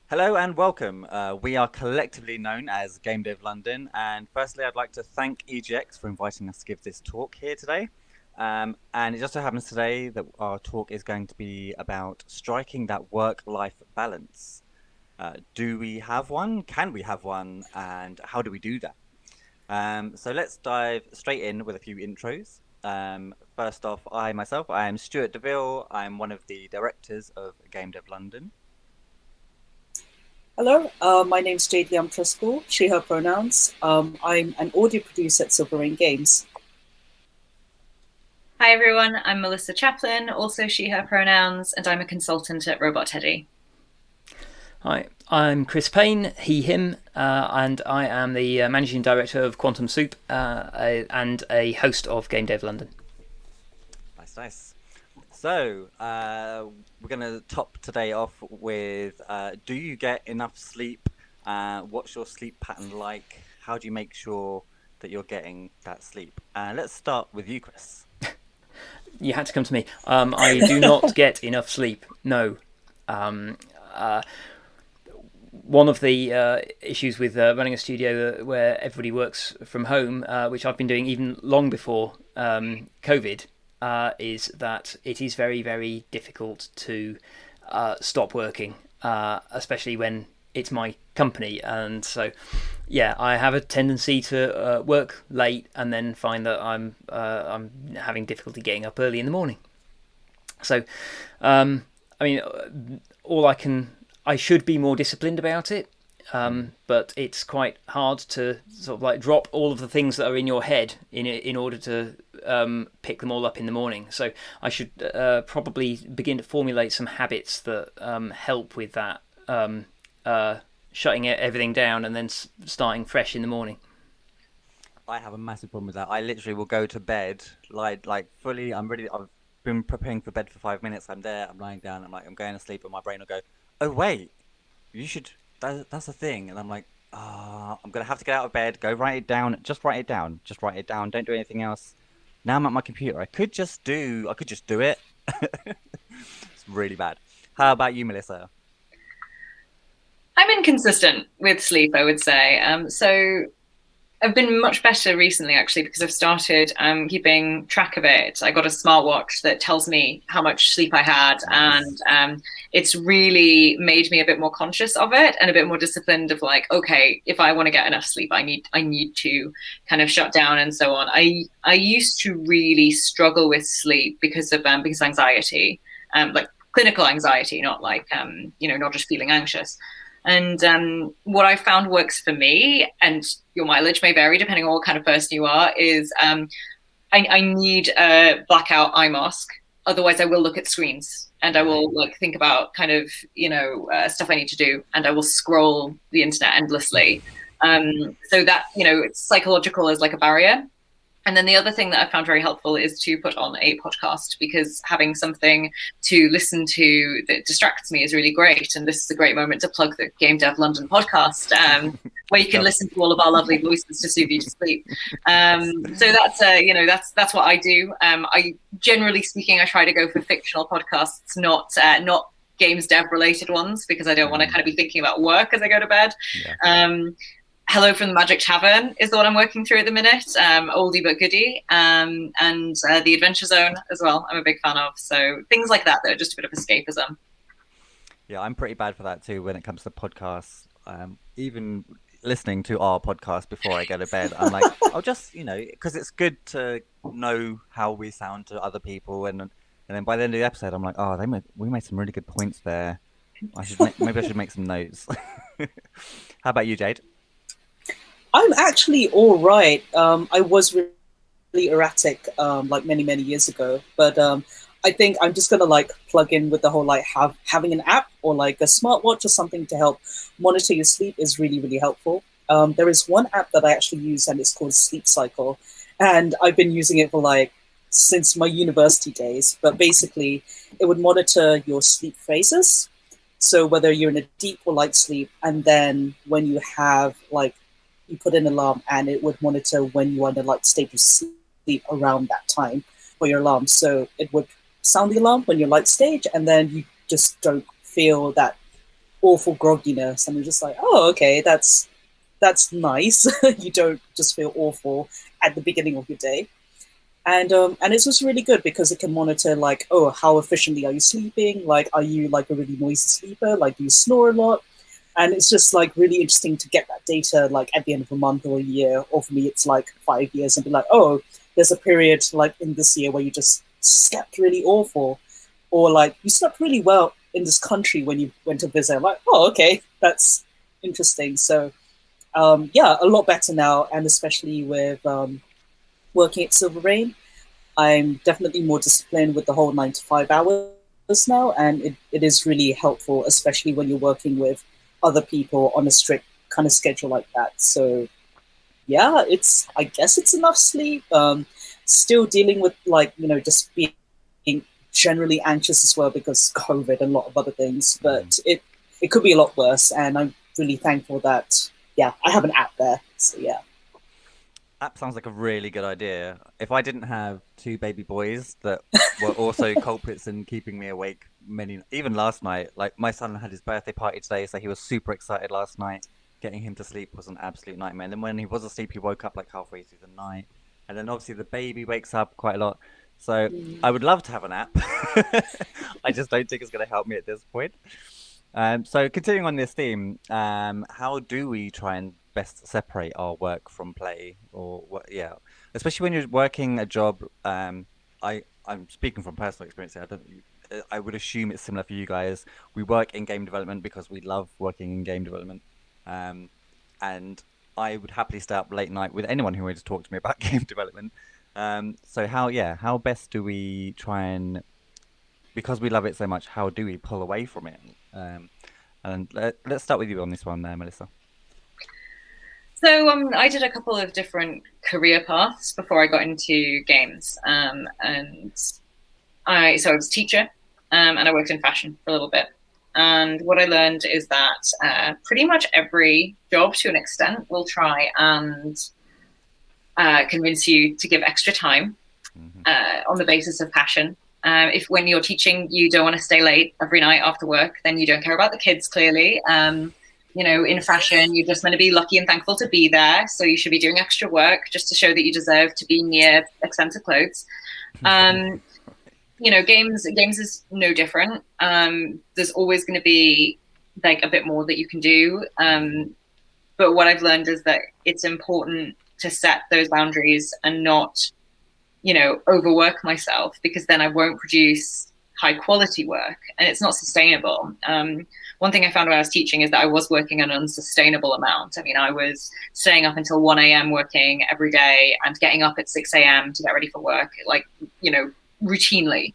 Hello and welcome. We are collectively known as Gamedev London, and firstly, I'd like to thank EGX for inviting us to give this talk here today. And it just so happens today that our talk is going to be about striking that work-life balance. Do we have one? Can we have one? And how do we do that? So let's dive straight in with a few intros. First off, I am Stuart Deville. I'm one of the directors of Gamedev London. Hello, my name's Jade Liam Trespool, she, her pronouns. I'm an audio producer at Silver Rain Games. Hi everyone, I'm Melissa Chaplin, also she, her pronouns, and I'm a consultant at Robot Teddy. Hi, I'm Chris Payne, he, him, and I am the Managing Director of Quantum Soup and a host of Gamedev London. Nice. So, we're going to top today off with, do you get enough sleep? What's your sleep pattern like? How do you make sure that you're getting that sleep? Let's start with you, Chris. You had to come to me. I do not get enough sleep, no. One of the issues with running a studio where everybody works from home, which I've been doing even long before COVID, is that it is very, very difficult to stop working, especially when it's my company. And so, yeah, I have a tendency to work late and then find that I'm having difficulty getting up early in the morning. So, I mean, I should be more disciplined about it. But it's quite hard to sort of like drop all of the things that are in your head in order to pick them all up in the morning. So I should probably begin to formulate some habits that help with that, shutting everything down and then starting fresh in the morning. I have a massive problem with that. I literally will go to bed like fully. I'm ready. I've been preparing for bed for 5 minutes. I'm there. I'm lying down. I'm going to sleep, and my brain will go, "Oh wait, you should." That's the thing, and I'm like, I'm gonna have to get out of bed, go write it down, just write it down, don't do anything else. Now I'm at my computer. I could just do it. It's really bad. How about you, Melissa? I'm inconsistent with sleep, I would say. So I've been much better recently, actually, because I've started keeping track of it. I got a smartwatch that tells me how much sleep I had, and it's really made me a bit more conscious of it and a bit more disciplined of like, okay, if I want to get enough sleep, I need to kind of shut down and so on. I used to really struggle with sleep because of anxiety, like clinical anxiety, not like not just feeling anxious. And what I found works for me, and your mileage may vary depending on what kind of person you are, is I need a blackout eye mask. Otherwise, I will look at screens and I will like think about kind of stuff I need to do, and I will scroll the internet endlessly. So that it's psychological as like a barrier. And then the other thing that I found very helpful is to put on a podcast, because having something to listen to that distracts me is really great. And this is a great moment to plug the Gamedev London podcast, where you can listen to all of our lovely voices to soothe you to sleep. So that's what I do. I generally speaking, I try to go for fictional podcasts, not games dev related ones, because I don't want to kind of be thinking about work as I go to bed. Yeah. Hello from the Magic Tavern is the one I'm working through at the minute, oldie but goodie, and the Adventure Zone as well, I'm a big fan of. So things like that are just a bit of escapism. Yeah, I'm pretty bad for that too when it comes to podcasts. Even listening to our podcast before I go to bed, I'm like, I'll just, because it's good to know how we sound to other people, and then by the end of the episode, I'm like, we made some really good points there. Maybe I should make some notes. How about you, Jade? I'm actually all right. I was really erratic like many years ago, but I think I'm just gonna like plug in with the whole like having an app or like a smartwatch or something to help monitor your sleep is really helpful. There is one app that I actually use, and it's called Sleep Cycle, and I've been using it for like since my university days. But basically, it would monitor your sleep phases, so whether you're in a deep or light sleep, and then when you have like you put an alarm, and it would monitor when you are in a light state of sleep around that time for your alarm. So it would sound the alarm when you're light stage, and then you just don't feel that awful grogginess, and I'm just like, oh, okay, that's nice. You don't just feel awful at the beginning of your day. And it's just really good because it can monitor like, oh, how efficiently are you sleeping? Like, are you like a really noisy sleeper? Like, do you snore a lot? And it's just like really interesting to get that data like at the end of a month or a year, or for me it's like 5 years, and be like, oh, there's a period like in this year where you just slept really awful, or like you slept really well in this country when you went to visit. I'm like, oh, okay, that's interesting. So yeah, a lot better now, and especially with working at Silver Rain, I'm definitely more disciplined with the whole 9 to 5 hours now, and it is really helpful, especially when you're working with other people on a strict kind of schedule like that. So yeah, I guess it's enough sleep. Still dealing with like, just being generally anxious as well because COVID and a lot of other things, but it could be a lot worse, and I'm really thankful that I have an app there. So yeah. App sounds like a really good idea. If I didn't have two baby boys that were also culprits in keeping me awake even last night, like my son had his birthday party today, so he was super excited last night. Getting him to sleep was an absolute nightmare. And then when he was asleep, he woke up like halfway through the night. And then obviously the baby wakes up quite a lot. So I would love to have an app. I just don't think it's going to help me at this point. So continuing on this theme, how do we try and best separate our work from play, or what? Yeah, especially when you're working a job. I'm speaking from personal experience here. I would assume it's similar for you guys. We work in game development because we love working in game development, and I would happily stay up late night with anyone who wanted to talk to me about game development. So how best do we try and, because we love it so much, how do we pull away from it? And let's start with you on this one there, Melissa. So I did a couple of different career paths before I got into games, and I was a teacher, and I worked in fashion for a little bit. And what I learned is that pretty much every job, to an extent, will try and convince you to give extra time on the basis of passion. If when you're teaching, you don't want to stay late every night after work, then you don't care about the kids, clearly. In fashion, you're just meant to be lucky and thankful to be there. So you should be doing extra work just to show that you deserve to be near expensive clothes. Games is no different. There's always going to be like a bit more that you can do. But what I've learned is that it's important to set those boundaries and not, overwork myself, because then I won't produce high quality work and it's not sustainable. One thing I found when I was teaching is that I was working an unsustainable amount. I mean, I was staying up until 1 a.m. working every day and getting up at 6 a.m. to get ready for work, routinely.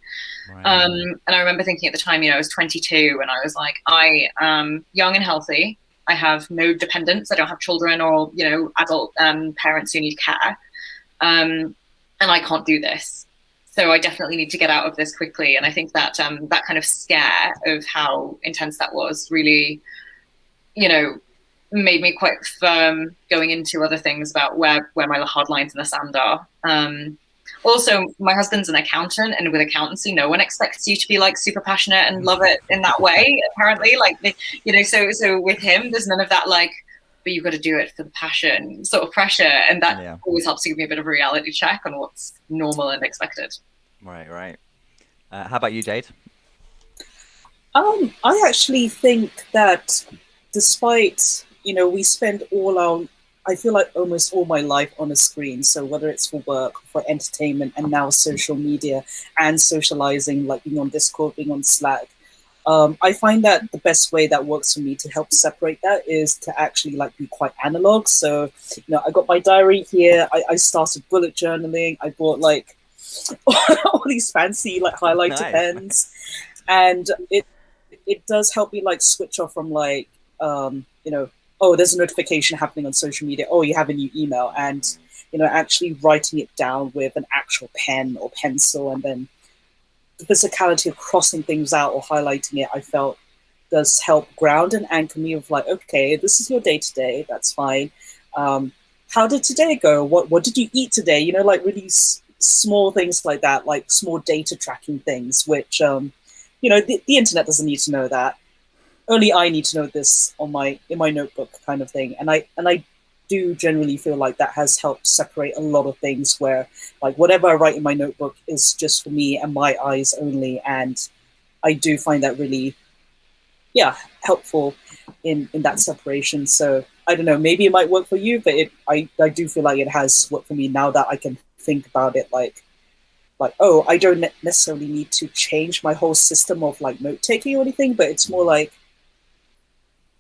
Right. And I remember thinking at the time, I was 22 and I was like, I am young and healthy. I have no dependents. I don't have children or, adult parents who need care. And I can't do this. So I definitely need to get out of this quickly. And I think that that kind of scare of how intense that was really, made me quite firm going into other things about where my hard lines in the sand are. Also, my husband's an accountant, and with accountancy, no one expects you to be like super passionate and love it in that way. Apparently, so with him, there's none of that like, but you've got to do it for the passion sort of pressure, and that always helps to give me a bit of a reality check on what's normal and expected. Right. How about you, Jade? I actually think that despite, we spend I feel like almost all my life on a screen. So whether it's for work, for entertainment, and now social media and socializing, like being on Discord, being on Slack, I find that the best way that works for me to help separate that is to actually like be quite analog. So, I got my diary here. I started bullet journaling. I bought like all these fancy like highlighter pens, and it does help me like switch off from like, oh, there's a notification happening on social media. Oh, you have a new email, and actually writing it down with an actual pen or pencil, and then the physicality of crossing things out or highlighting it, I felt does help ground and anchor me of like, okay, this is your day to day. That's fine. How did today go? What did you eat today? Like really small things like that, like small data tracking things, which the internet doesn't need to know that. only I need to know this on my in my notebook kind of thing. And I do generally feel like that has helped separate a lot of things where like whatever I write in my notebook is just for me and my eyes only. And I do find that really, yeah, helpful in that separation. So I don't know, maybe it might work for you, but I do feel like it has worked for me now that I can think about it like, oh, I don't necessarily need to change my whole system of like note taking or anything, but it's more like,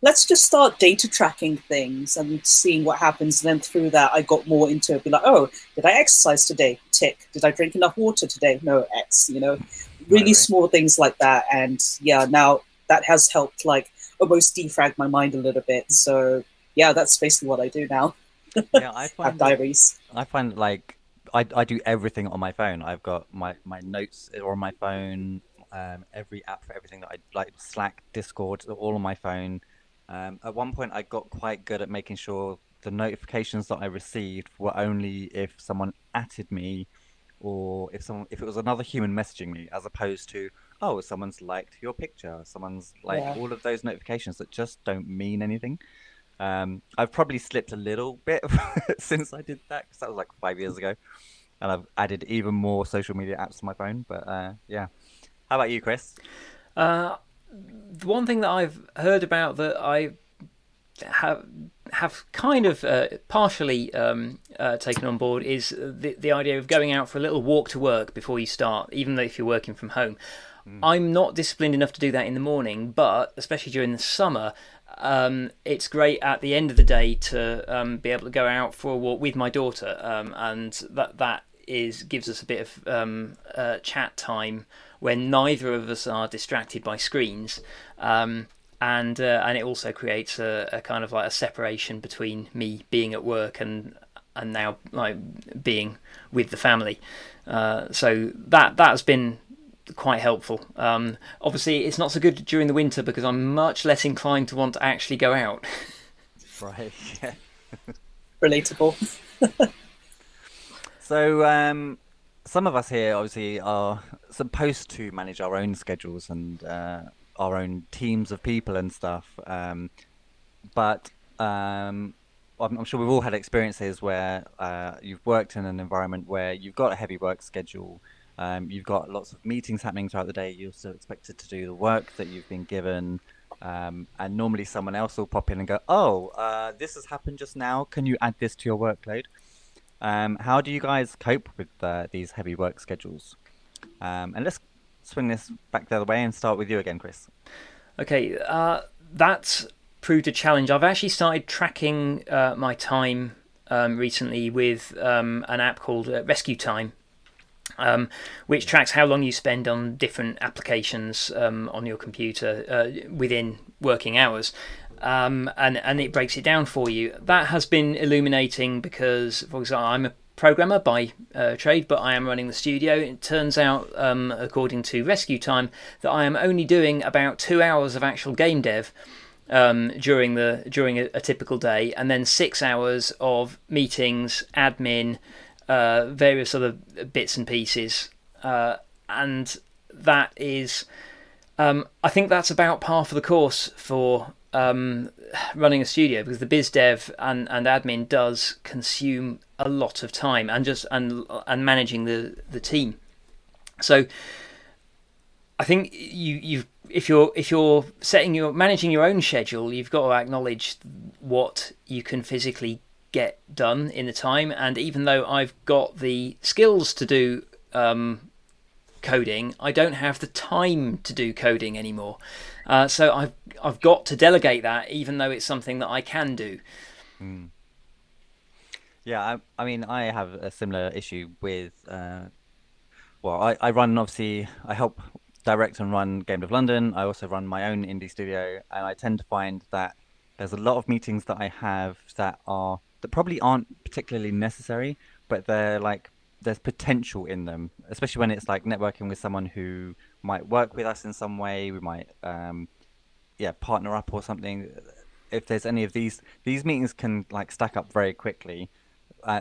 let's just start data tracking things and seeing what happens. And then through that, I got more into it. Be like, oh, did I exercise today? Tick. Did I drink enough water today? No, X. You know, really Right. small things like that. And yeah, now that has helped like almost defrag my mind a little bit. So yeah, that's basically what I do now. Yeah, Have diaries. I find like I do everything on my phone. I've got my notes are on my phone. Every app for everything that I like, Slack, Discord, all on my phone. At one point, I got quite good at making sure the notifications that I received were only if someone added me, or if it was another human messaging me, as opposed to, oh, someone's liked your picture, someone's like Yeah. all of those notifications that just don't mean anything. I've probably slipped a little bit since I did that, because that was like 5 years ago, and I've added even more social media apps to my phone. But yeah, how about you, Chris? Uh, the one thing that I've heard about that I have kind of partially taken on board is the idea of going out for a little walk to work before you start, even though if you're working from home. Mm, I'm not disciplined enough to do that in the morning, but especially during the summer, it's great at the end of the day to be able to go out for a walk with my daughter, and that is gives us a bit of chat time when neither of us are distracted by screens. And it also creates a kind of like a separation between me being at work and now like being with the family. So that's been quite helpful. Obviously, it's not so good during the winter because I'm much less inclined to want to actually go out. right. Yeah. Relatable. So, some of us here obviously are supposed to manage our own schedules and our own teams of people and stuff. But I'm sure we've all had experiences where you've worked in an environment where you've got a heavy work schedule. You've got lots of meetings happening throughout the day. You're still expected to do the work that you've been given. And normally someone else will pop in and go, "Oh, this has happened just now. Can you add this to your workload?" How do you guys cope with these heavy work schedules? And let's swing this back the other way and start with you again, Chris. Okay, that's proved a challenge. I've actually started tracking my time recently with an app called Rescue Time, which tracks how long you spend on different applications on your computer within working hours. And it breaks it down for you. That has been illuminating because, for example, I'm a programmer by trade, but I am running the studio. It turns out, according to Rescue Time, that I am only doing about 2 hours of actual game dev during a typical day, and then 6 hours of meetings, admin, various other bits and pieces, and that is, I think that's about par for the course for running a studio, because the biz dev and admin does consume a lot of time, and managing the team. So I think you if you're managing your own schedule, you've got to acknowledge what you can physically get done in the time. And even though I've got the skills to do coding, I don't have the time to do coding anymore. So I've got to delegate that, even though it's something that I can do. Mm. Yeah, I mean, I have a similar issue with, well, I run, obviously, I help direct and run Gamedev London. I also run my own indie studio, and I tend to find that there's a lot of meetings that I have that probably aren't particularly necessary, but they're like, there's potential in them, especially when it's like networking with someone who might work with us in some way. We might, yeah, partner up or something. If there's any of these meetings can like stack up very quickly.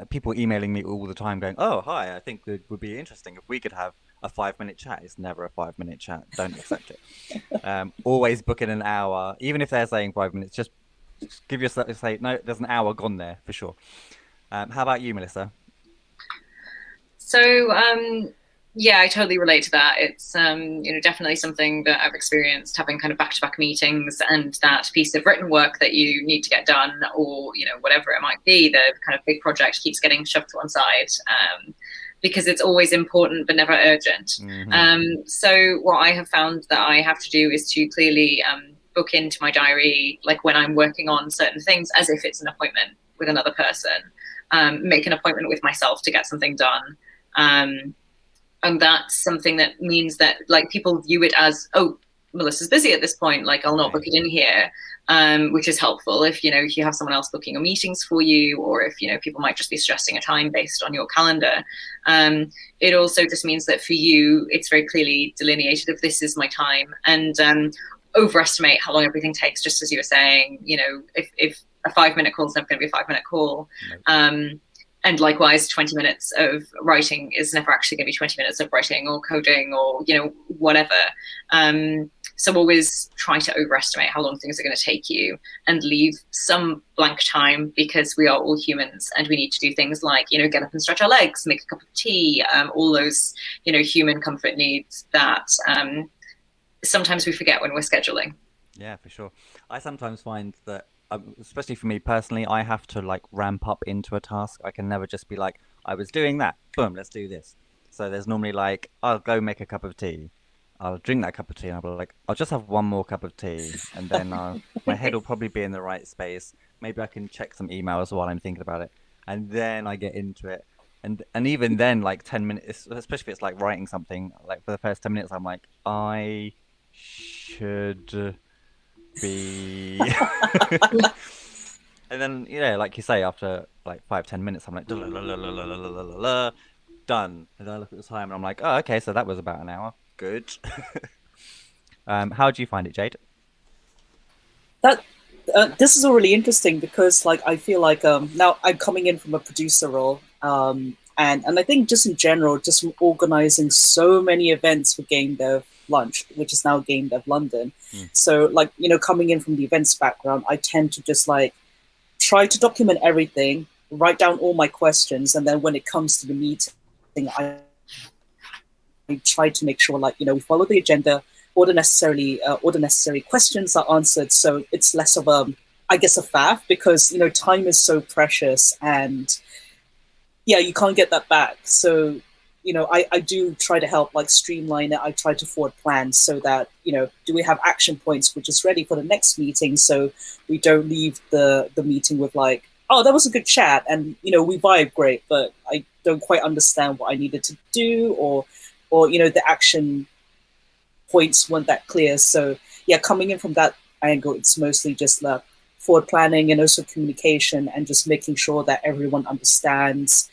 People emailing me all the time going, "Oh, hi, I think it would be interesting if we could have a 5-minute chat. It's never a 5-minute chat. Don't accept it. Always book in an hour, even if they're saying 5 minutes. Just give yourself, say no. There's an hour gone there for sure. How about you, Melissa? So yeah, I totally relate to that. It's definitely something that I've experienced, having kind of back-to-back meetings, and that piece of written work that you need to get done, or whatever it might be, the kind of big project keeps getting shoved to one side, because it's always important but never urgent. Mm-hmm. So what I have found that I have to do is to clearly book into my diary, like when I'm working on certain things, as if it's an appointment with another person. Make an appointment with myself to get something done. And that's something that means that, like, people view it as, oh, Melissa's busy at this point, like, I'll not book it in here, which is helpful if you have someone else booking your meetings for you, or if people might just be stressing a time based on your calendar. It also just means that for you, it's very clearly delineated of, this is my time, and overestimate how long everything takes, just as you were saying. If a 5-minute call is never going to be a 5-minute call. Nope. And likewise, 20 minutes of writing is never actually going to be 20 minutes of writing or coding or, whatever. So always try to overestimate how long things are going to take you, and leave some blank time, because we are all humans and we need to do things like, get up and stretch our legs, make a cup of tea, all those, human comfort needs that sometimes we forget when we're scheduling. Yeah, for sure. I sometimes find that, especially for me personally, I have to like ramp up into a task. I can never just be like, I was doing that, boom, let's do this. So there's normally like, I'll go make a cup of tea. I'll drink that cup of tea and I'll be like, I'll just have one more cup of tea, and then my head will probably be in the right space. Maybe I can check some emails while I'm thinking about it, and then I get into it. And even then, like 10 minutes, especially if it's like writing something, like for the first 10 minutes, I'm like, I should be and then like you say, after like 5-10 minutes, I'm like done, and I look at the time and I'm like, oh, okay, so that was about an hour. Good. How do you find it, Jade? That this is all really interesting, because like I feel like now I'm coming in from a producer role, and I think just in general, just from organizing so many events for Gamedev Lunch, which is now Gamedev London. So like, coming in from the events background, I tend to just like try to document everything, write down all my questions, and then when it comes to the meeting, I try to make sure, like, we follow the agenda, all the necessary questions are answered, so it's less of a faff, because time is so precious, and yeah, you can't get that back. So I do try to help like streamline it. I try to forward plans so that, do we have action points which is ready for the next meeting, so we don't leave the meeting with like, oh, that was a good chat, and we vibe great, but I don't quite understand what I needed to do, or the action points weren't that clear. So yeah, coming in from that angle, it's mostly just forward planning, and also communication, and just making sure that everyone understands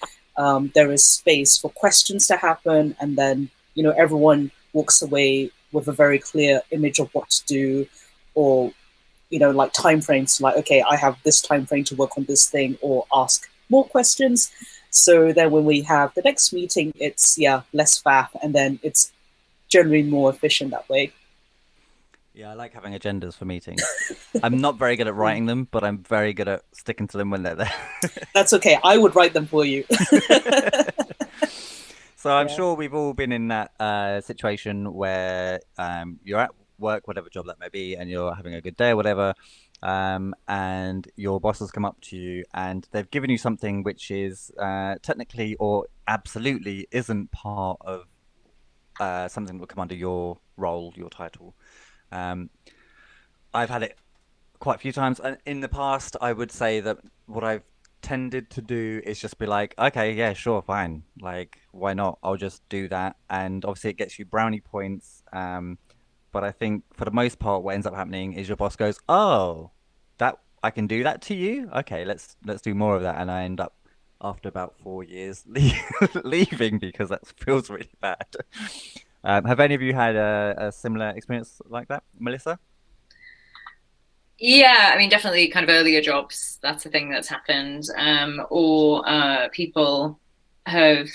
there is space for questions to happen, and then everyone walks away with a very clear image of what to do, or like timeframes, like, okay, I have this time frame to work on this thing, or ask more questions. So then when we have the next meeting, it's less faff, and then it's generally more efficient that way. Yeah, I like having agendas for meetings. I'm not very good at writing them, but I'm very good at sticking to them when they're there. That's okay. I would write them for you. So I'm sure we've all been in that situation where you're at work, whatever job that may be, and you're having a good day or whatever, and your boss has come up to you and they've given you something which is technically or absolutely isn't part of something that will come under your role, your title. I've had it quite a few times, and in the past I would say that what I've tended to do is just be like, okay, yeah, sure, fine, like, why not, I'll just do that, and obviously it gets you brownie points, but I think for the most part what ends up happening is your boss goes, oh, that I can do that to you, okay, let's do more of that, and I end up after about 4 years leaving because that feels really bad. Have any of you had a similar experience like that, Melissa? Yeah, I mean, definitely kind of earlier jobs, that's the thing that's happened. Or people have,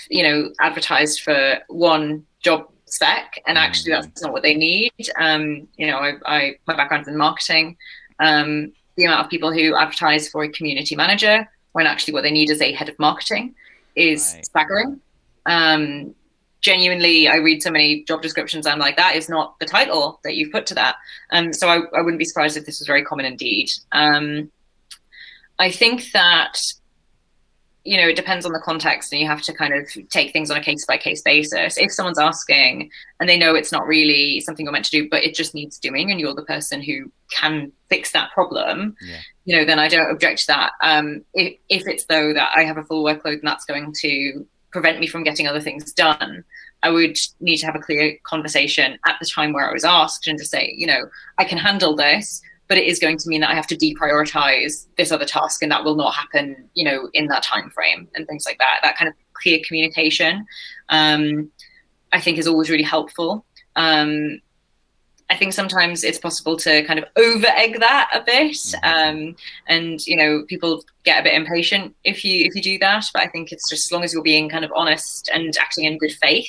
advertised for one job spec, and actually that's not what they need. You know, my background's in marketing. The amount of people who advertise for a community manager when actually what they need is a head of marketing is staggering. Genuinely, I read so many job descriptions, I'm like, that is not the title that you've put to that. So I wouldn't be surprised if this was very common indeed. I think that, you know, it depends on the context, and you have to kind of take things on a case-by-case basis. If someone's asking and they know it's not really something you're meant to do, but it just needs doing, and you're the person who can fix that problem, you know, then I don't object to that. If it's, though, that I have a full workload and that's going to prevent me from getting other things done, I would need to have a clear conversation at the time where I was asked and just say, you know, I can handle this, but it is going to mean that I have to deprioritize this other task, and that will not happen, you know, in that time frame, and things like that. That kind of clear communication, I think, is always really helpful. I think sometimes it's possible to kind of over egg that a bit, and you know, people get a bit impatient if you do that. But I think it's just as long as you're being kind of honest and acting in good faith.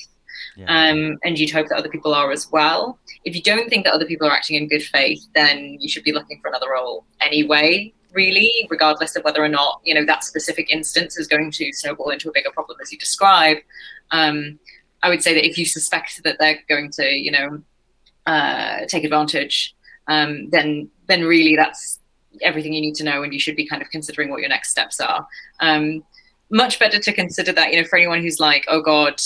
And you'd hope that other people are as well. If you don't think that other people are acting in good faith, then you should be looking for another role anyway, really, regardless of whether or not, you know, that specific instance is going to snowball into a bigger problem as you describe. I would say that if you suspect that they're going to, you know, take advantage, then really that's everything you need to know, and you should be kind of considering what your next steps are. Much better to consider that, you know, for anyone who's like, oh God,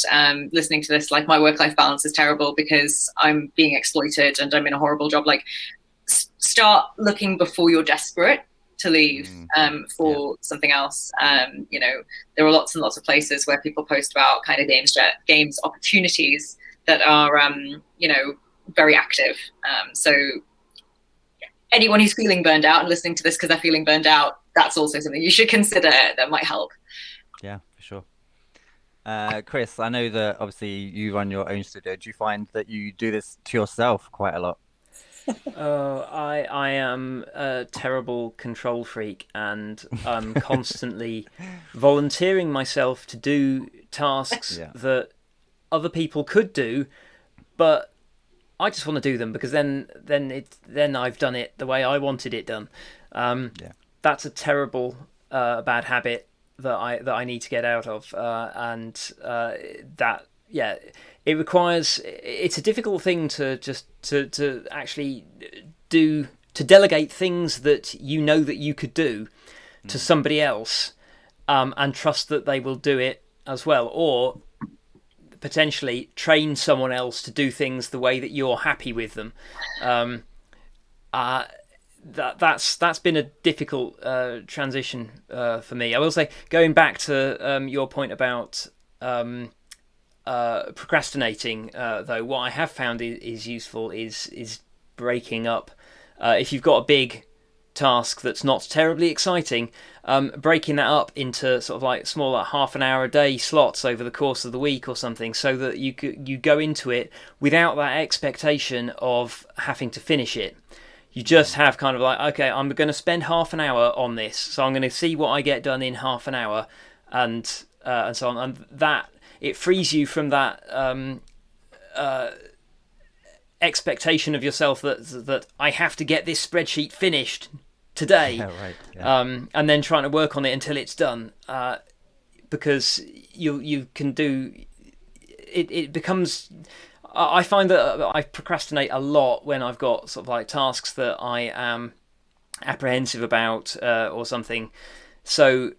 listening to this, like, my work-life balance is terrible because I'm being exploited and I'm in a horrible job. Like, start looking before you're desperate to leave for something else. You know, there are lots and lots of places where people post about kind of games opportunities that are, you know, very active. So anyone who's feeling burned out and listening to this because they're feeling burned out, that's also something you should consider that might help. Yeah, for sure. Chris, I know that obviously you run your own studio. Do you find that you do this to yourself quite a lot? I am a terrible control freak, and I'm constantly volunteering myself to do tasks that other people could do, but I just want to do them because then I've done it the way I wanted it done. That's a terrible bad habit that I need to get out of, and that it requires. It's a difficult thing to just to actually do, to delegate things that you know that you could do to somebody else, and trust that they will do it as well, or potentially train someone else to do things the way that you're happy with them. That's been a difficult transition for me. I will say, going back to your point about procrastinating, though, what I have found is useful is breaking up. If you've got a big task that's not terribly exciting, breaking that up into sort of like smaller half an hour a day slots over the course of the week or something, so that you go into it without that expectation of having to finish it. You just have kind of like, okay, I'm going to spend half an hour on this, so I'm going to see what I get done in half an hour, and so on. And that, it frees you from that expectation of yourself that I have to get this spreadsheet finished today, and then trying to work on it until it's done, because you can do it. It becomes. I find that I procrastinate a lot when I've got sort of like tasks that I am apprehensive about, or something. So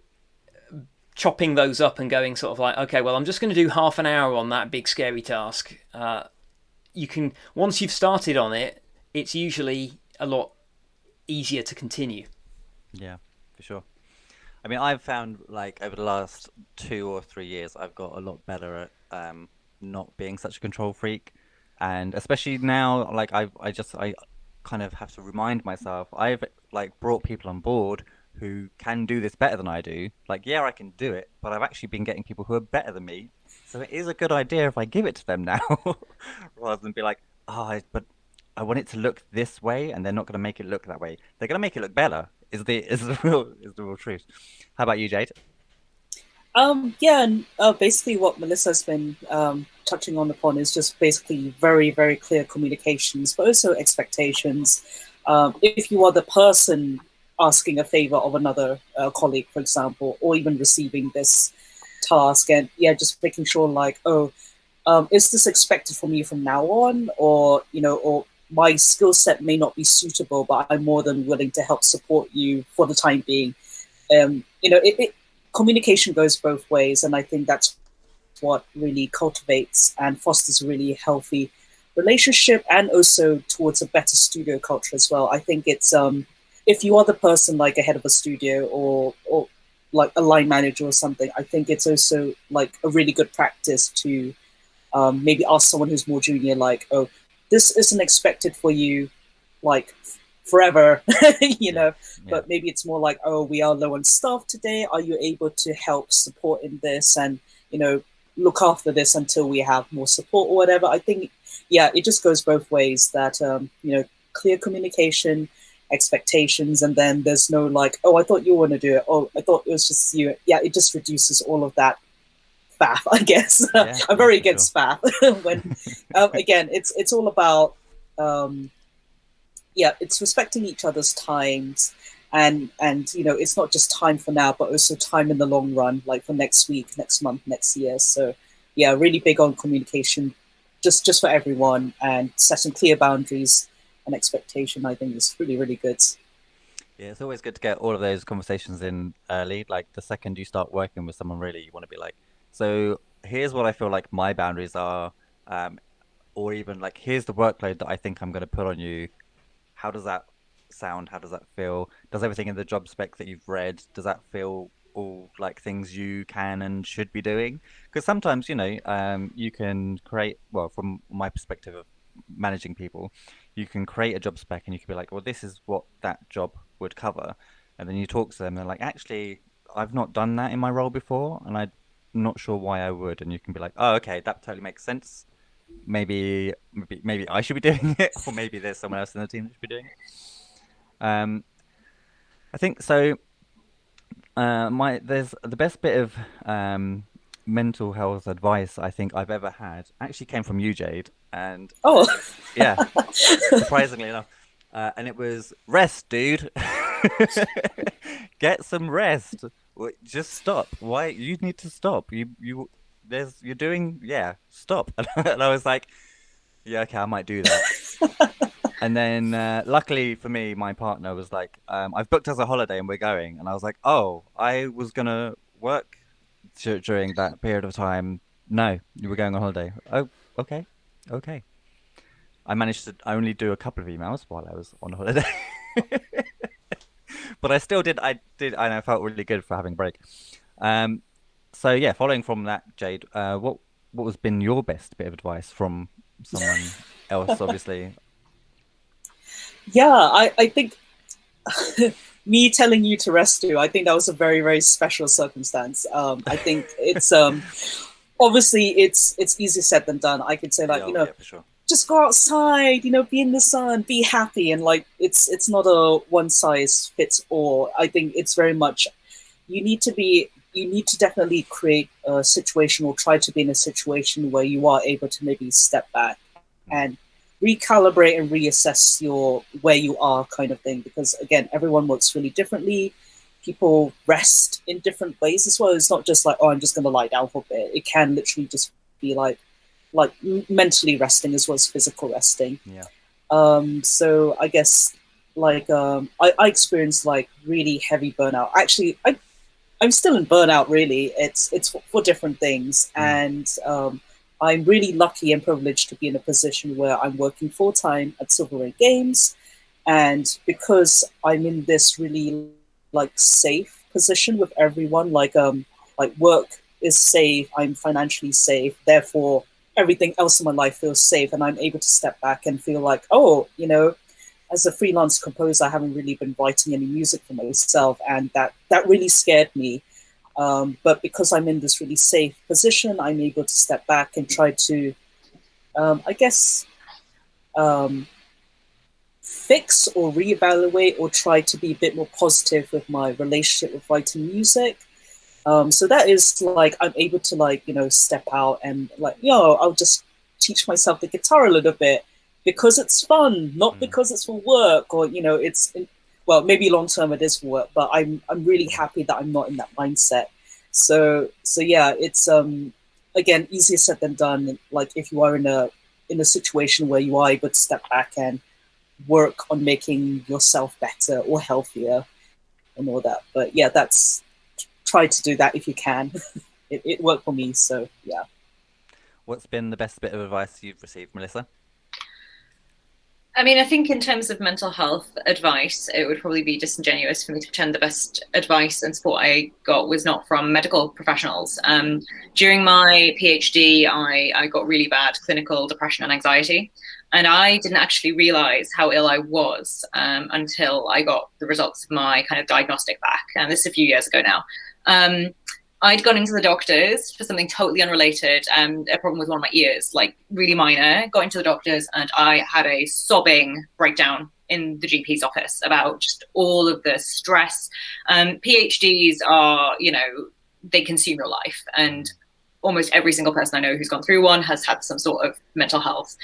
chopping those up and going sort of like, okay, well, I'm just going to do half an hour on that big scary task. You can, once you've started on it, it's usually a lot easier to continue. Yeah, for sure. I mean, I've found, like, over the last 2 or 3 years, I've got a lot better at not being such a control freak, and especially now, like, I kind of have to remind myself, I've like brought people on board who can do this better than I do. Like, yeah, I can do it, but I've actually been getting people who are better than me, so it is a good idea if I give it to them now, rather than be like, but I want it to look this way, and they're not going to make it look that way. They're going to make it look better. Is the real truth. How about you, Jade? Yeah, and basically what Melissa's been touching on upon is just basically very, very clear communications, but also expectations. If you are the person asking a favor of another colleague, for example, or even receiving this task, and yeah, just making sure like, oh, is this expected from me from now on, or or my skill set may not be suitable, but I'm more than willing to help support you for the time being. Communication goes both ways, and I think that's what really cultivates and fosters a really healthy relationship, and also towards a better studio culture as well. I think it's if you are the person like a head of a studio, or like a line manager or something, I think it's also like a really good practice to maybe ask someone who's more junior, like, oh, this isn't expected for you, like forever, Yeah. but maybe it's more like, oh, we are low on staff today. Are you able to help support in this and, look after this until we have more support or whatever? I think, yeah, it just goes both ways that, clear communication, expectations, and then there's no like, oh, I thought you were going to do it. Oh, I thought it was just you. Yeah, it just reduces all of that faff, I guess. Yeah, I'm yeah, very for sure. against faff. When again, it's all about yeah, it's respecting each other's times, and it's not just time for now, but also time in the long run, like for next week, next month, next year. So yeah, really big on communication, just for everyone, and setting clear boundaries and expectation. I think is really, really good. Yeah, it's always good to get all of those conversations in early. Like the second you start working with someone, really, you want to be like, so here's what I feel like my boundaries are, um, or even like, here's the workload that I think I'm going to put on you. How does that sound? How does that feel? Does everything in the job spec that you've read, does that feel all like things you can and should be doing? Because sometimes, you can create, well, from my perspective of managing people, you can create a job spec and you can be like, well, this is what that job would cover. And then you talk to them and they're like, actually, I've not done that in my role before, and I'm not sure why I would. And you can be like, oh, okay, that totally makes sense. Maybe I should be doing it, or maybe there's someone else in the team that should be doing it. Um, I think so. My There's the best bit of mental health advice I think I've ever had actually came from you, Jade, and Oh, yeah, surprisingly enough, and it was rest, dude. Get some rest. Just stop. Why you need to stop? You're doing, yeah. Stop. And I was like, yeah, okay, I might do that. And then, luckily for me, my partner was like, I've booked us a holiday and we're going. And I was like, oh, I was gonna work during that period of time. No, you were going on holiday. Oh, okay, okay. I managed to only do a couple of emails while I was on holiday, but I still did. And I felt really good for having a break. Um, so yeah, following from that, Jade, what has been your best bit of advice from someone else? Obviously, yeah, I think me telling you to rest you, I think that was a very, very special circumstance. I think it's obviously it's easier said than done. I could say like, yeah, yeah, for sure. just go outside, be in the sun, be happy, and like it's not a one size fits all. I think it's very much you need to definitely create a situation, or try to be in a situation where you are able to maybe step back Mm. and recalibrate and reassess your where you are, kind of thing, because again, everyone works really differently. People rest in different ways as well. It's not just like, oh, I'm just going to lie down for a bit. It can literally just be like mentally resting as well as physical resting. Yeah. So I guess like I experienced like really heavy burnout. Actually, I'm still in burnout. Really, it's for different things, Mm. and I'm really lucky and privileged to be in a position where I'm working full time at Silver Games, and because I'm in this really like safe position with everyone, like work is safe, I'm financially safe, therefore everything else in my life feels safe, and I'm able to step back and feel like, oh, as a freelance composer, I haven't really been writing any music for myself, and that really scared me. But because I'm in this really safe position, I'm able to step back and try to, I guess, um, fix or reevaluate or try to be a bit more positive with my relationship with writing music. So that is like I'm able to like step out and like I'll just teach myself the guitar a little bit because it's fun, not Mm. because it's for work or it's well maybe long term it is for work, but I'm really happy that I'm not in that mindset. So yeah, it's again easier said than done. Like if you are in a situation where you are able to step back and work on making yourself better or healthier and all that. But yeah, that's try to do that if you can. It worked for me, so yeah. What's been the best bit of advice you've received, Melissa? I mean, I think in terms of mental health advice, it would probably be disingenuous for me to pretend the best advice and support I got was not from medical professionals. During my PhD, I got really bad clinical depression and anxiety. And I didn't actually realize how ill I was until I got the results of my kind of diagnostic back. And this is a few years ago now. I'd gone into the doctors for something totally unrelated, a problem with one of my ears, like really minor. Got into the doctors and I had a sobbing breakdown in the GP's office about just all of the stress. PhDs are, they consume your life. And almost every single person I know who's gone through one has had some sort of mental health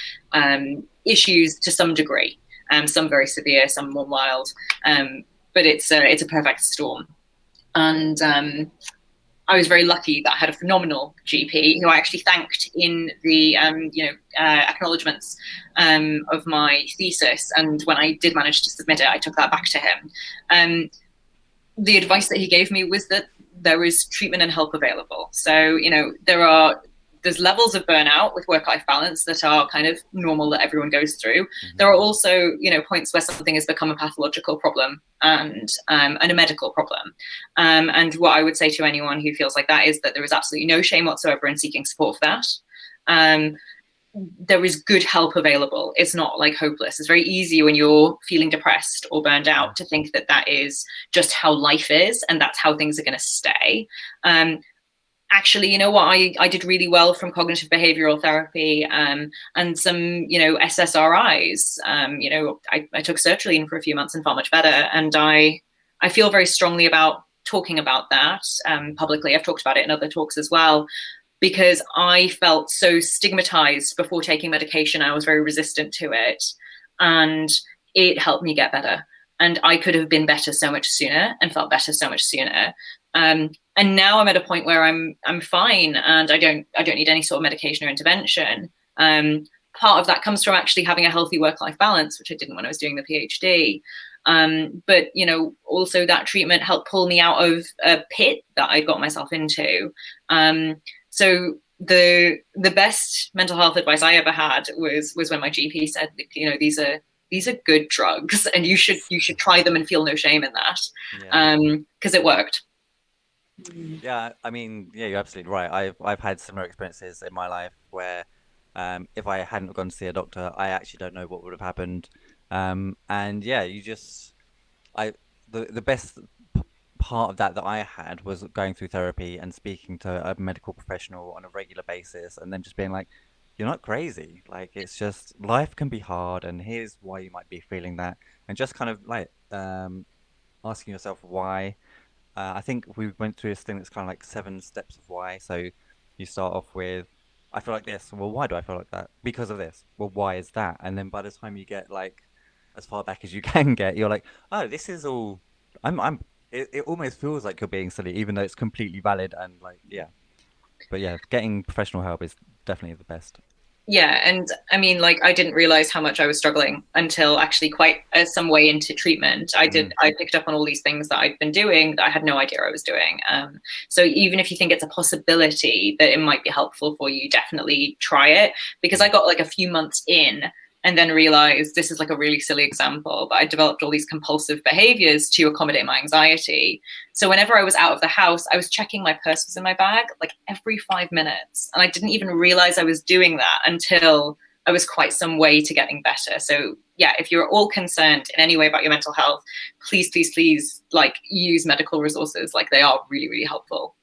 issues to some degree. Some very severe, some more mild. But it's a perfect storm. And I was very lucky that I had a phenomenal GP who I actually thanked in the acknowledgements of my thesis. And when I did manage to submit it, I took that back to him. The advice that he gave me was that there is treatment and help available. So there's levels of burnout with work-life balance that are kind of normal that everyone goes through. Mm-hmm. There are also, points where something has become a pathological problem and a medical problem. And what I would say to anyone who feels like that is that there is absolutely no shame whatsoever in seeking support for that. There is good help available. It's not like hopeless. It's very easy when you're feeling depressed or burned out to think that that is just how life is and that's how things are going to stay. Actually, you know what? I did really well from cognitive behavioral therapy and some, SSRIs. I took sertraline for a few months and felt much better. And I feel very strongly about talking about that publicly. I've talked about it in other talks as well, because I felt so stigmatized before taking medication. I was very resistant to it, and it helped me get better. And I could have been better so much sooner and felt better so much sooner. And now I'm at a point where I'm fine and I don't need any sort of medication or intervention. Part of that comes from actually having a healthy work-life balance, which I didn't when I was doing the PhD. But also that treatment helped pull me out of a pit that I got myself into. So the best mental health advice I ever had was when my GP said, these are good drugs and you should try them and feel no shame in that. Because it worked. Yeah, I mean, yeah, you're absolutely right. I've had similar experiences in my life where if I hadn't gone to see a doctor, I actually don't know what would have happened. And yeah, the best part of that I had was going through therapy and speaking to a medical professional on a regular basis, and then just being like, you're not crazy. Like, it's just life can be hard, and here's why you might be feeling that, and just kind of like asking yourself why. I think we went through this thing that's kind of like 7 steps of why. So you start off with, I feel like this. Well, why do I feel like that? Because of this. Well, why is that? And then by the time you get like as far back as you can get, you're like, oh, this is all. It almost feels like you're being silly, even though it's completely valid and like, yeah. But yeah, getting professional help is definitely the best. Yeah, and I mean, like, I didn't realize how much I was struggling until actually quite some way into treatment. I picked up on all these things that I'd been doing that I had no idea I was doing. So even if you think it's a possibility that it might be helpful for you, definitely try it. Because I got like a few months in and then realized, this is like a really silly example, but I developed all these compulsive behaviors to accommodate my anxiety. So whenever I was out of the house, I was checking my purse was in my bag like every 5 minutes. And I didn't even realize I was doing that until I was quite some way to getting better. So yeah, if you're all concerned in any way about your mental health, please, please, please, like, use medical resources. Like, they are really, really helpful.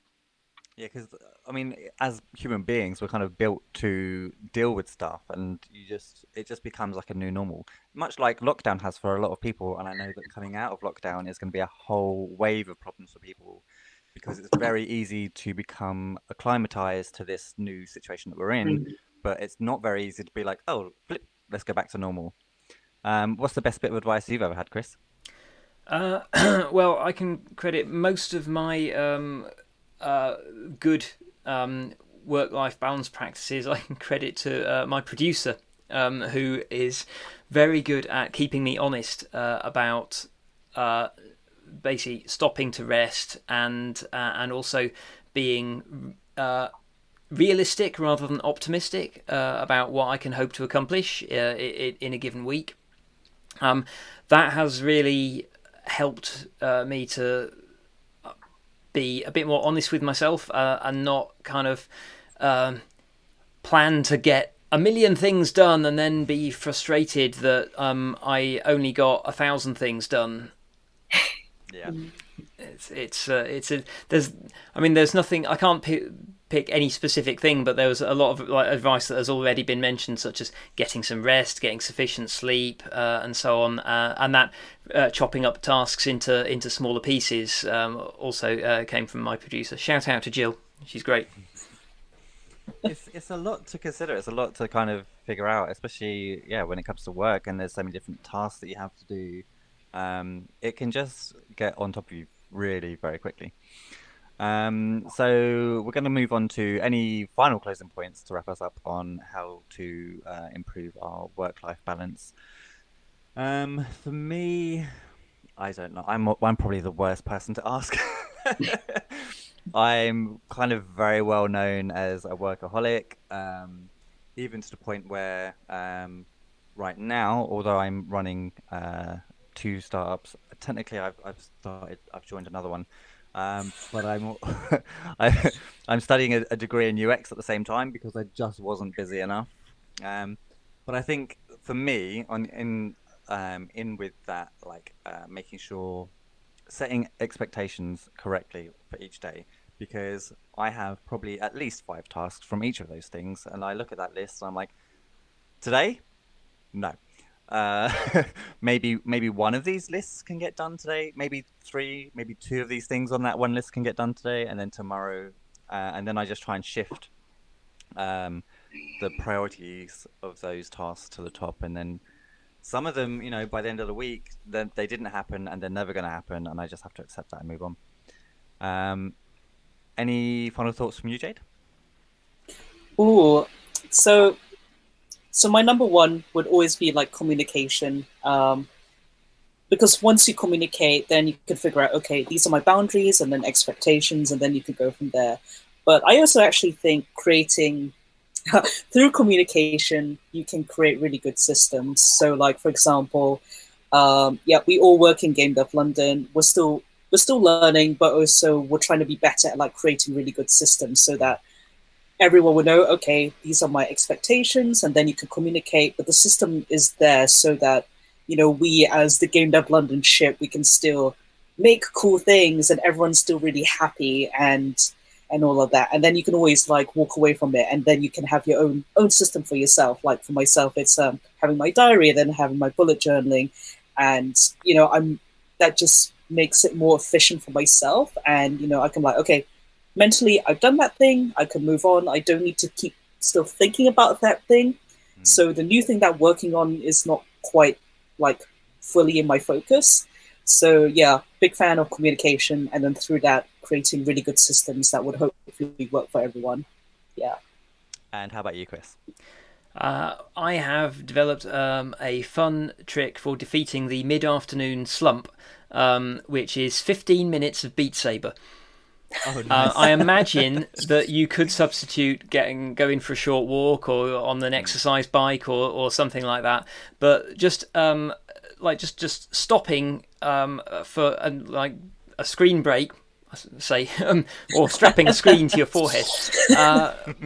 Yeah, because I mean, as human beings, we're kind of built to deal with stuff, and it just becomes like a new normal, much like lockdown has for a lot of people. And I know that coming out of lockdown is going to be a whole wave of problems for people. because it's very easy to become acclimatized to this new situation that we're in, but it's not very easy to be like, oh, flip, let's go back to normal. What's the best bit of advice you've ever had, Chris? Well, I can credit most of my good work-life balance practices. I can credit to my producer, who is very good at keeping me honest about basically stopping to rest and also being realistic rather than optimistic about what I can hope to accomplish in a given week. That has really helped me to be a bit more honest with myself and not kind of plan to get a million things done and then be frustrated that I only got 1,000 things done. Yeah. There's nothing. I can't pick any specific thing, but there was a lot of advice that has already been mentioned, such as getting some rest, getting sufficient sleep, and so on, and that chopping up tasks into smaller pieces also came from my producer. Shout out to Jill, she's great. It's a lot to consider. It's a lot to kind of figure out, especially when it comes to work and there's so many different tasks that you have to do. It can just get on top of you really very quickly. So we're going to move on to any final closing points to wrap us up on how to improve our work-life balance. For me, I don't know. I'm probably the worst person to ask. I'm kind of very well known as a workaholic, even to the point where right now, although I'm running 2 startups, technically I've joined another one. But I'm studying a degree in UX at the same time because I just wasn't busy enough. But I think for me, in with that, making sure setting expectations correctly for each day, because I have probably at least 5 tasks from each of those things, and I look at that list and I'm like, today, no. Maybe one of these lists can get done today. Maybe 3, maybe 2 of these things on that one list can get done today, and then tomorrow, and then I just try and shift the priorities of those tasks to the top, and then some of them, by the end of the week, then they didn't happen, and they're never going to happen, and I just have to accept that and move on. Any final thoughts from you, Jade? Ooh, so my number one would always be communication, because once you communicate, then you can figure out, okay, these are my boundaries and then expectations, and then you could go from there. But I also actually think creating through communication, you can create really good systems. So for example, we all work in Gamedev London. We're still learning, but also we're trying to be better at creating really good systems so that everyone will know, okay, these are my expectations, and then you can communicate, but the system is there so that, we as the Gamedev London ship, we can still make cool things and everyone's still really happy and all of that. And then you can always walk away from it, and then you can have your own system for yourself. For myself, it's having my diary and then having my bullet journaling, and that just makes it more efficient for myself. And I can okay, mentally, I've done that thing. I can move on. I don't need to keep still thinking about that thing. So the new thing that I'm working on is not quite fully in my focus. So yeah, big fan of communication, and then through that, creating really good systems that would hopefully work for everyone. Yeah. And how about you, Chris? I have developed a fun trick for defeating the mid-afternoon slump, which is 15 minutes of Beat Saber. Oh, nice. I imagine that you could substitute going for a short walk or on an exercise bike or something like that, but just stopping for a screen break, say, or strapping a screen to your forehead.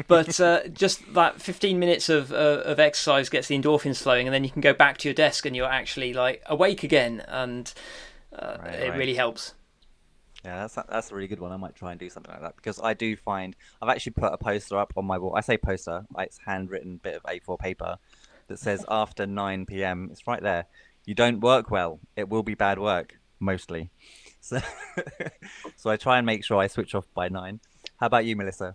But just that 15 minutes of exercise gets the endorphins flowing, and then you can go back to your desk and you're actually awake again, and it really helps. Yeah, that's a really good one. I might try and do something like that, because I do find I've actually put a poster up on my wall. I say poster, it's handwritten bit of A4 paper that says after 9 p.m. It's right there. You don't work well. It will be bad work, mostly. So, so I try and make sure I switch off by 9. How about you, Melissa?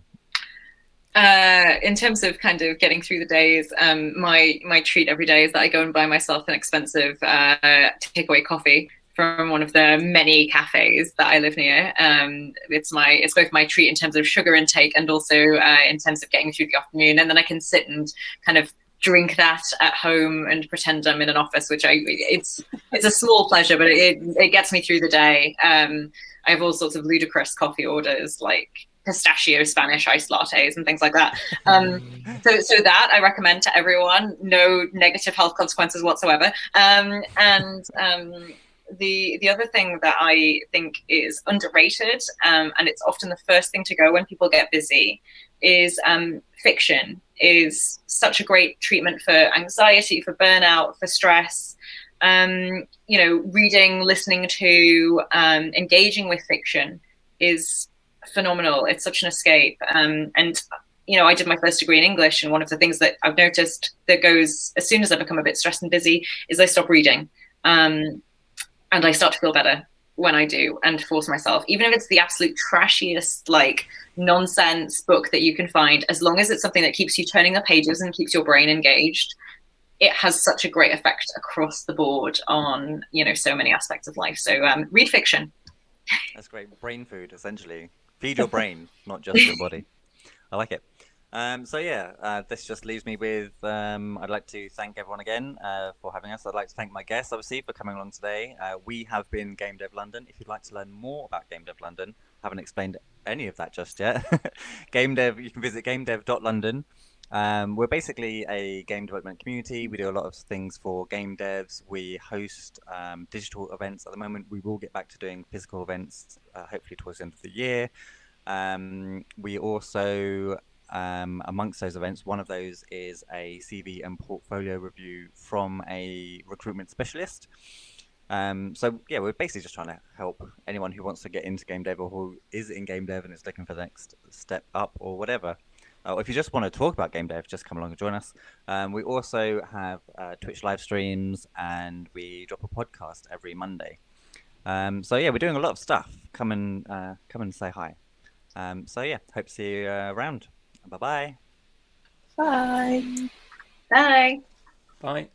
In terms of kind of getting through the days, my treat every day is that I go and buy myself an expensive takeaway coffee from one of the many cafes that I live near. It's both my treat in terms of sugar intake and also in terms of getting through the afternoon. And then I can sit and kind of drink that at home and pretend I'm in an office, which it's a small pleasure, but it gets me through the day. I have all sorts of ludicrous coffee orders, like pistachio Spanish iced lattes and things like that. So that I recommend to everyone. No negative health consequences whatsoever. The other thing that I think is underrated, and it's often the first thing to go when people get busy, is fiction. Is such a great treatment for anxiety, for burnout, for stress. Reading, listening to, engaging with fiction is phenomenal. It's such an escape. And I did my first degree in English, and one of the things that I've noticed that goes as soon as I become a bit stressed and busy is I stop reading. And I start to feel better when I do, and force myself, even if it's the absolute trashiest, like nonsense book that you can find, as long as it's something that keeps you turning the pages and keeps your brain engaged, it has such a great effect across the board on, so many aspects of life. So read fiction. That's great. Brain food, essentially. Feed your brain, not just your body. I like it. This just leaves me with, I'd like to thank everyone again for having us. I'd like to thank my guests, obviously, for coming along today. We have been Gamedev London. If you'd like to learn more about Gamedev London, haven't explained any of that just yet. Gamedev, you can visit gamedev.london. We're basically a game development community. We do a lot of things for game devs. We host digital events at the moment. We will get back to doing physical events, hopefully towards the end of the year. We also, amongst those events, one of those is a CV and portfolio review from a recruitment specialist. We're basically just trying to help anyone who wants to get into game dev or who is in game dev and is looking for the next step up or whatever. If you just want to talk about game dev, just come along and join us. We also have Twitch live streams, and we drop a podcast every Monday. We're doing a lot of stuff. Come and say hi. Hope to see you around. Bye-bye. Bye. Bye. Bye.